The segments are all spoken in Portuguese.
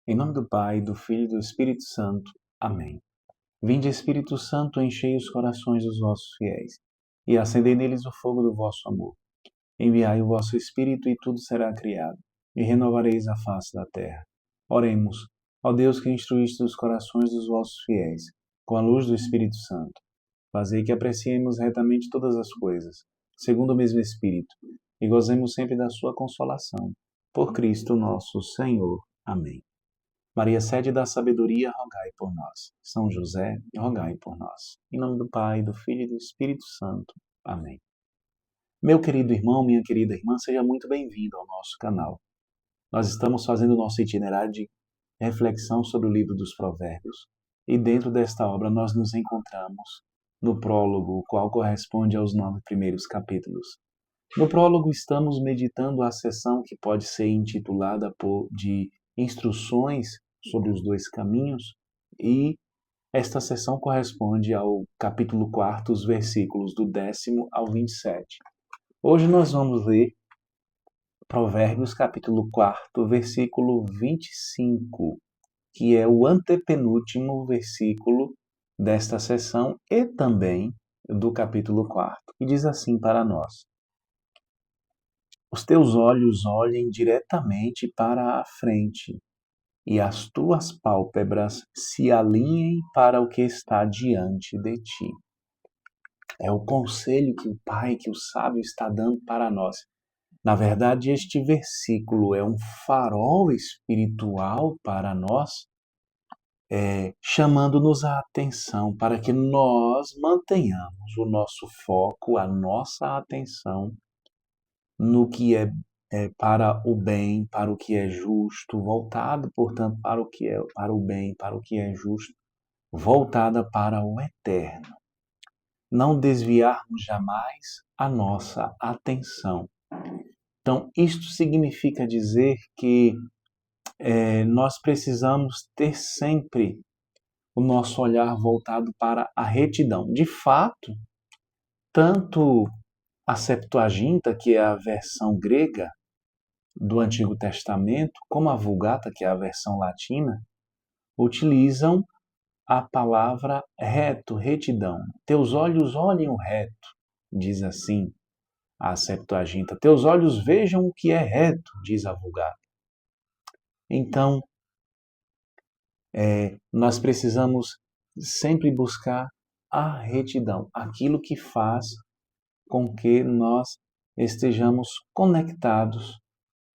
Em nome do Pai, do Filho e do Espírito Santo. Amém. Vinde, Espírito Santo, enchei os corações dos vossos fiéis e acendei neles o fogo do vosso amor. Enviai o vosso Espírito e tudo será criado, e renovareis a face da terra. Oremos, ó Deus que instruíste os corações dos vossos fiéis, com a luz do Espírito Santo. Fazei que apreciemos retamente todas as coisas, segundo o mesmo Espírito, e gozemos sempre da sua consolação. Por Cristo nosso Senhor. Amém. Maria, sede da sabedoria, rogai por nós. São José, rogai por nós. Em nome do Pai, do Filho e do Espírito Santo. Amém. Meu querido irmão, minha querida irmã, seja muito bem-vindo ao nosso canal. Nós estamos fazendo o nosso itinerário de reflexão sobre o livro dos Provérbios. E dentro desta obra nós nos encontramos no prólogo, o qual corresponde aos 9 primeiros capítulos. No prólogo estamos meditando a seção que pode ser intitulada de Instruções sobre os dois caminhos, e esta seção corresponde ao capítulo 4, os versículos do 10º ao 27. Hoje nós vamos ler Provérbios capítulo 4, versículo 25, que é o antepenúltimo versículo desta seção e também do capítulo 4, que diz assim para nós: Os teus olhos olhem diretamente para a frente, e as tuas pálpebras se alinhem para o que está diante de ti. É o conselho que o Pai, que o sábio está dando para nós. Na verdade, este versículo é um farol espiritual para nós, chamando-nos a atenção para que nós mantenhamos o nosso foco, a nossa atenção no que é para o bem, para o que é justo, voltado, portanto, para o que é para o bem, para o que é justo, voltada para o eterno. Não desviarmos jamais a nossa atenção. Então, isto significa dizer que nós precisamos ter sempre o nosso olhar voltado para a retidão. De fato, tanto a Septuaginta, que é a versão grega do Antigo Testamento, como a Vulgata, que é a versão latina, utilizam a palavra reto, retidão. Teus olhos olhem o reto, diz assim a Septuaginta. Teus olhos vejam o que é reto, diz a Vulgata. Então, nós precisamos sempre buscar a retidão, aquilo que faz com que nós estejamos conectados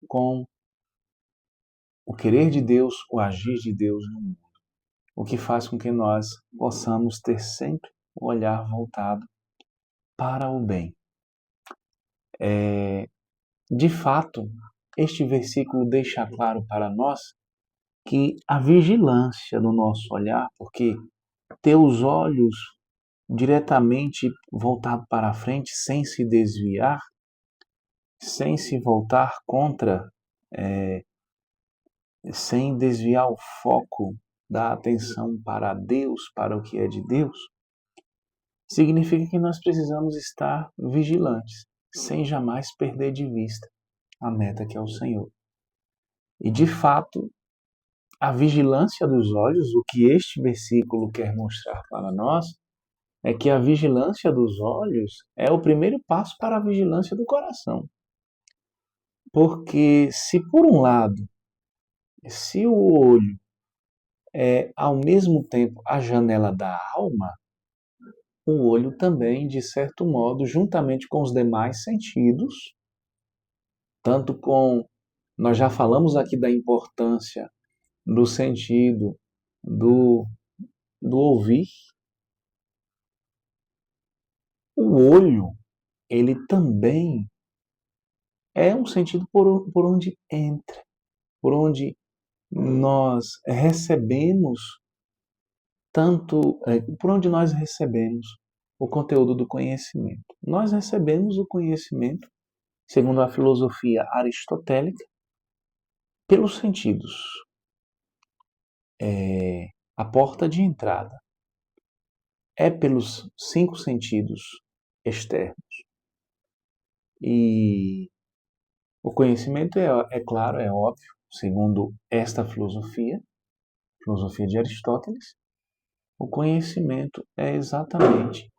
com o querer de Deus, o agir de Deus no mundo, o que faz com que nós possamos ter sempre o olhar voltado para o bem. De fato, este versículo deixa claro para nós que a vigilância no nosso olhar, porque ter os olhos diretamente voltados para a frente, sem se desviar, sem se voltar contra, sem desviar o foco da atenção para Deus, para o que é de Deus, significa que nós precisamos estar vigilantes, sem jamais perder de vista a meta que é o Senhor. E de fato, a vigilância dos olhos, o que este versículo quer mostrar para nós, é que a vigilância dos olhos é o primeiro passo para a vigilância do coração. Porque se por um lado, se o olho é ao mesmo tempo a janela da alma, o olho também, de certo modo, juntamente com os demais sentidos, tanto com, nós já falamos aqui da importância do sentido do ouvir, o olho, ele também é um sentido por onde entra, por onde nós recebemos por onde nós recebemos o conteúdo do conhecimento. Nós recebemos o conhecimento, segundo a filosofia aristotélica, pelos sentidos. A porta de entrada é pelos 5 sentidos externos. E o conhecimento é claro, é óbvio, segundo esta filosofia de Aristóteles, o conhecimento é exatamente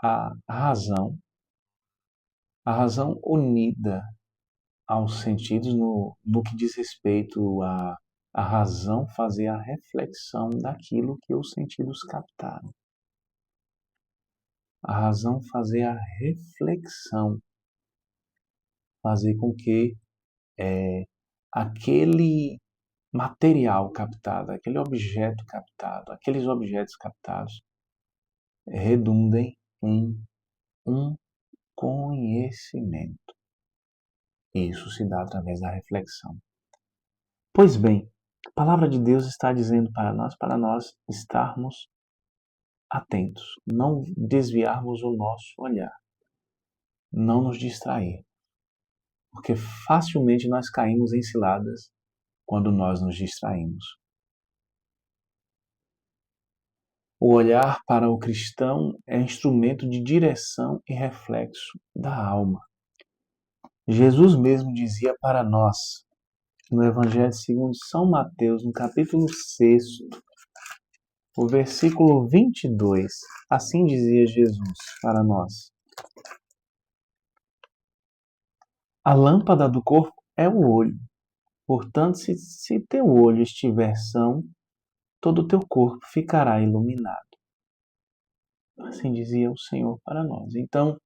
a razão unida aos sentidos no que diz respeito à razão fazer a reflexão daquilo que os sentidos captaram. A razão fazer a reflexão, fazer com que aquele material captado, aquele objeto captado, aqueles objetos captados redundem em um conhecimento. Isso se dá através da reflexão. Pois bem, a palavra de Deus está dizendo para nós estarmos atentos, não desviarmos o nosso olhar, não nos distrair, porque facilmente nós caímos em ciladas quando nós nos distraímos. O olhar para o cristão é instrumento de direção e reflexo da alma. Jesus mesmo dizia para nós, no Evangelho segundo São Mateus, no capítulo 6, o versículo 22, assim dizia Jesus para nós: a lâmpada do corpo é o olho. Portanto, se teu olho estiver são, todo o teu corpo ficará iluminado. Assim dizia o Senhor para nós. Então,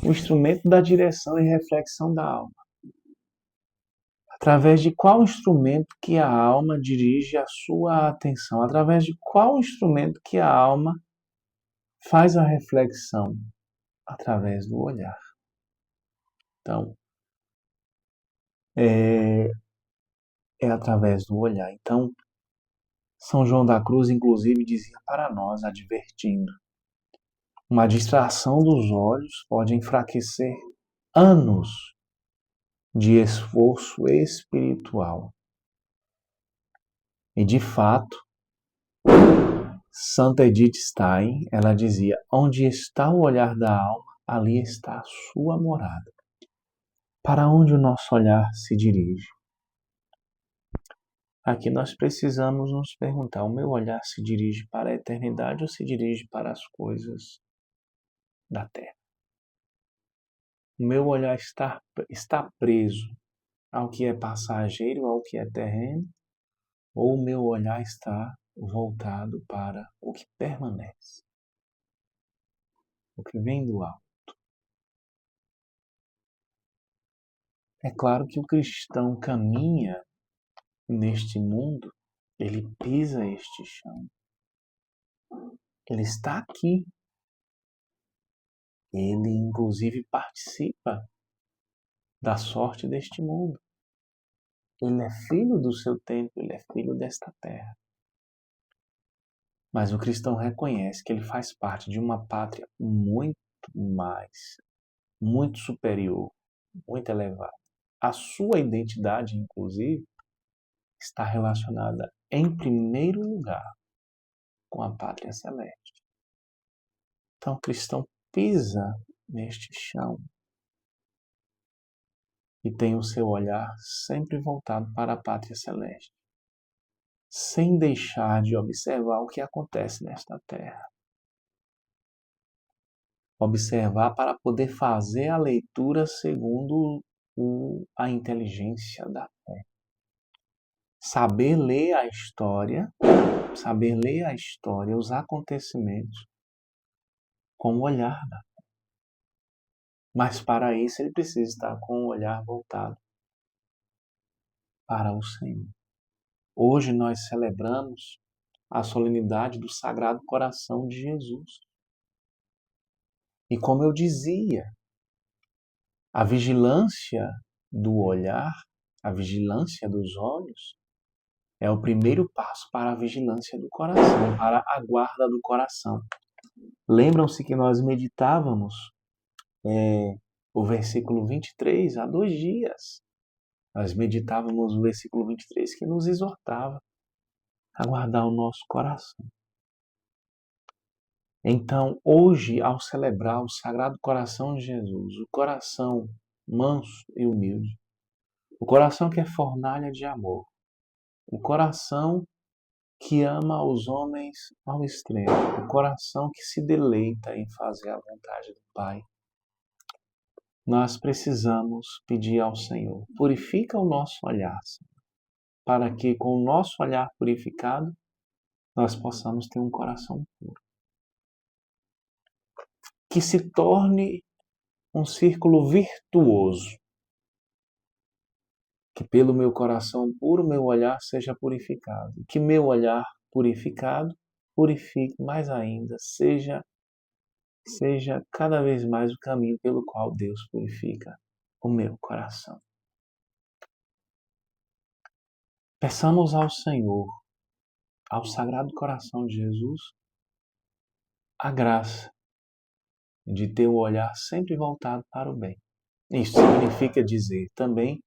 o instrumento da direção e reflexão da alma. Através de qual instrumento que a alma dirige a sua atenção? Através de qual instrumento que a alma faz a reflexão? Através do olhar. Então, é através do olhar. Então, São João da Cruz, inclusive, dizia para nós, advertindo: uma distração dos olhos pode enfraquecer anos de esforço espiritual. E, de fato, Santa Edith Stein, ela dizia: onde está o olhar da alma, ali está a sua morada. Para onde o nosso olhar se dirige? Aqui nós precisamos nos perguntar: o meu olhar se dirige para a eternidade ou se dirige para as coisas da terra? O meu olhar está preso ao que é passageiro, ao que é terreno, ou o meu olhar está voltado para o que permanece, o que vem do alto? É claro que o cristão caminha neste mundo, ele pisa este chão, ele está aqui, ele inclusive participa da sorte deste mundo. Ele é filho do seu tempo, ele é filho desta terra. Mas o cristão reconhece que ele faz parte de uma pátria muito mais, muito superior, muito elevada. A sua identidade, inclusive, está relacionada em primeiro lugar com a pátria celeste. Então o cristão pisa neste chão e tem o seu olhar sempre voltado para a pátria celeste, sem deixar de observar o que acontece nesta terra. Observar para poder fazer a leitura segundo a inteligência da fé. Saber ler a história, os acontecimentos, com o olhar da fé. Mas para isso ele precisa estar com o olhar voltado para o Senhor. Hoje nós celebramos a solenidade do Sagrado Coração de Jesus. E como eu dizia, a vigilância do olhar, a vigilância dos olhos, é o primeiro passo para a vigilância do coração, para a guarda do coração. Lembram-se que nós meditávamos o versículo 23 há 2 dias. Nós meditávamos o versículo 23 que nos exortava a guardar o nosso coração. Então, hoje, ao celebrar o Sagrado Coração de Jesus, o coração manso e humilde, O coração que é fornalha de amor. O coração que ama os homens ao extremo. O coração que se deleita em fazer a vontade do Pai. Nós precisamos pedir ao Senhor, purifica o nosso olhar, Senhor, para que com o nosso olhar purificado, nós possamos ter um coração puro. Que se torne um círculo virtuoso. Que pelo meu coração puro, meu olhar seja purificado. Que meu olhar purificado purifique mais ainda, seja cada vez mais o caminho pelo qual Deus purifica o meu coração. Peçamos ao Senhor, ao Sagrado Coração de Jesus, a graça de ter o olhar sempre voltado para o bem. Isso significa dizer também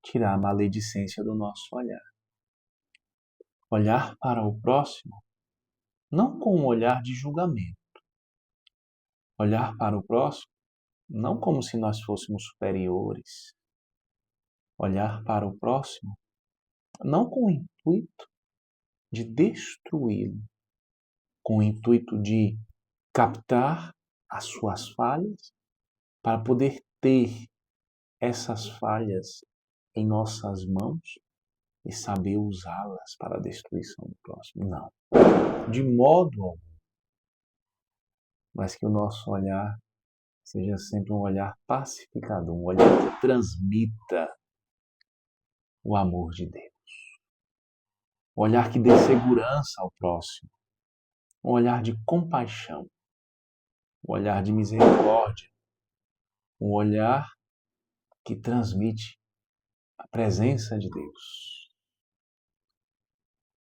tirar a maledicência do nosso olhar. Olhar para o próximo, não com um olhar de julgamento. Olhar para o próximo, não como se nós fôssemos superiores. Olhar para o próximo, não com o intuito de destruí-lo, com o intuito de captar as suas falhas para poder ter essas falhas em nossas mãos e saber usá-las para a destruição do próximo. Não. De modo algum. Mas que o nosso olhar seja sempre um olhar pacificador, um olhar que transmita o amor de Deus. Um olhar que dê segurança ao próximo. Um olhar de compaixão. Um olhar de misericórdia. Um olhar que transmite a presença de Deus.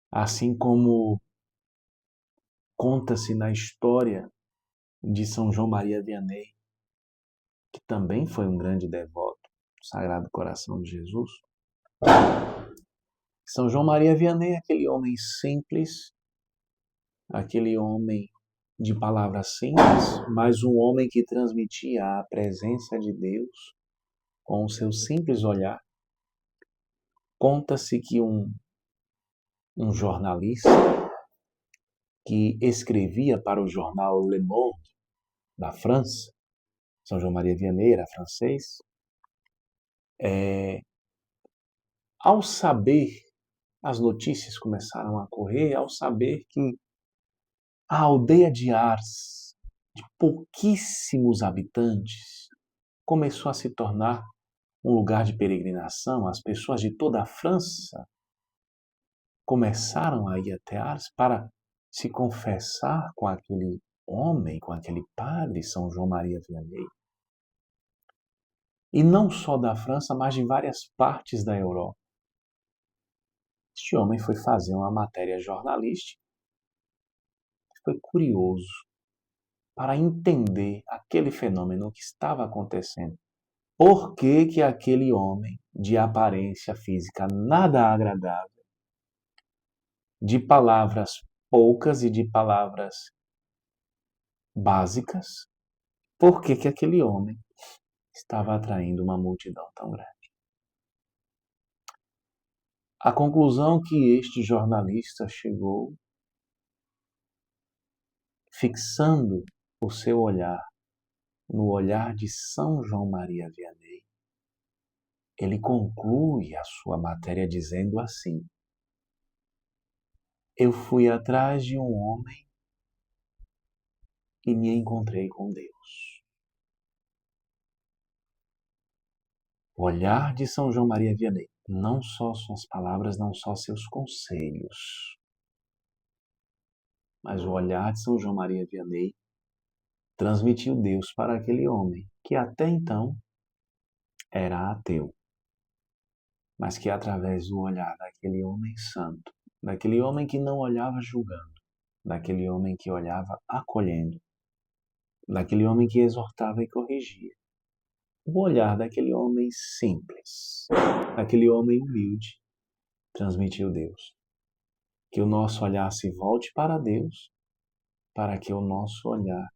Assim como conta-se na história de São João Maria Vianney, que também foi um grande devoto do Sagrado Coração de Jesus. São João Maria Vianney é aquele homem simples, aquele homem de palavras simples, mas um homem que transmitia a presença de Deus com o seu simples olhar. Conta-se que um jornalista que escrevia para o jornal Le Monde da França, São João Maria Vianney era francês, ao saber, as notícias começaram a correr, ao saber que a aldeia de Ars, de pouquíssimos habitantes, começou a se tornar um lugar de peregrinação. As pessoas de toda a França começaram a ir até Ars para se confessar com aquele homem, com aquele padre, São João Maria Vianney. E não só da França, mas de várias partes da Europa. Este homem foi fazer uma matéria jornalística, foi curioso para entender aquele fenômeno que estava acontecendo. Por que que aquele homem, de aparência física nada agradável, de palavras poucas e de palavras básicas, por que que aquele homem estava atraindo uma multidão tão grande? A conclusão que este jornalista chegou, fixando o seu olhar no olhar de São João Maria Vianney, ele conclui a sua matéria dizendo assim: eu fui atrás de um homem e me encontrei com Deus. O olhar de São João Maria Vianney, não só suas palavras, não só seus conselhos, mas o olhar de São João Maria Vianney transmitiu Deus para aquele homem que até então era ateu, mas que através do olhar daquele homem santo, daquele homem que não olhava julgando, daquele homem que olhava acolhendo, daquele homem que exortava e corrigia, o olhar daquele homem simples, daquele homem humilde, transmitiu Deus. Que o nosso olhar se volte para Deus, para que o nosso olhar,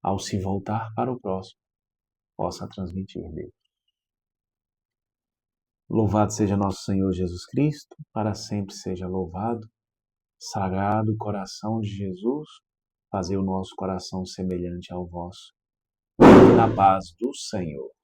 ao se voltar para o próximo, possa transmitir Deus. Louvado seja nosso Senhor Jesus Cristo, para sempre seja louvado. Sagrado coração de Jesus, fazei o nosso coração semelhante ao vosso. Na paz do Senhor.